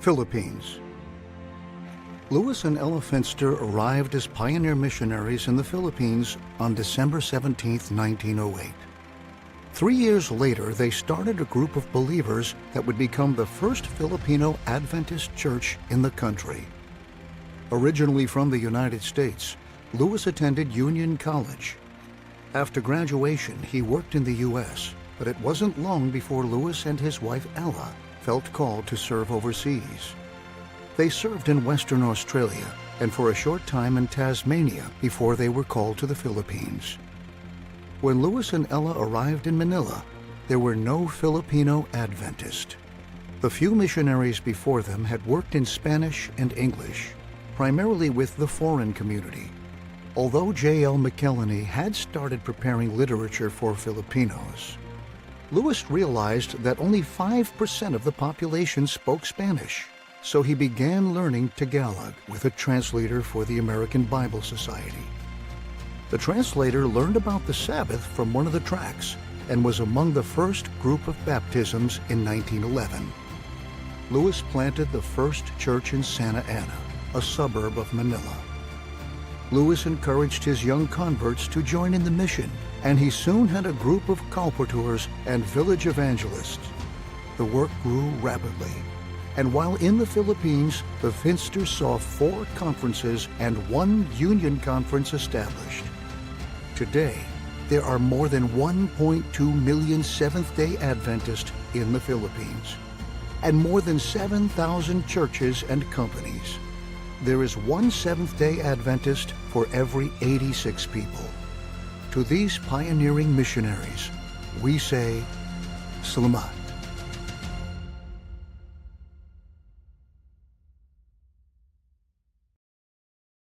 Philippines. Louis and Ella Finster arrived as pioneer missionaries in the Philippines on December 17, 1908. 3 years later, they started a group of believers that would become the first Filipino Adventist church in the country. Originally from the United States, Louis attended Union College. After graduation, he worked in the U.S., but it wasn't long before Louis and his wife Ella felt called to serve overseas. They served in Western Australia and for a short time in Tasmania before they were called to the Philippines. When Louis and Ella arrived in Manila, there were no Filipino Adventists. The few missionaries before them had worked in Spanish and English, primarily with the foreign community. Although J.L. McKelney had started preparing literature for Filipinos, Louis realized that only 5% of the population spoke Spanish, so he began learning Tagalog with a translator for the American Bible Society. The translator learned about the Sabbath from one of the tracts and was among the first group of baptisms in 1911. Louis planted the first church in Santa Ana, a suburb of Manila. Louis encouraged his young converts to join in the mission, and he soon had a group of colporteurs and village evangelists. The work grew rapidly, and while in the Philippines, the Finsters saw 4 conferences and 1 union conference established. Today, there are more than 1.2 million Seventh-day Adventists in the Philippines, and more than 7,000 churches and companies. There is 1 Seventh-day Adventist for every 86 people. To these pioneering missionaries, we say, Salamat.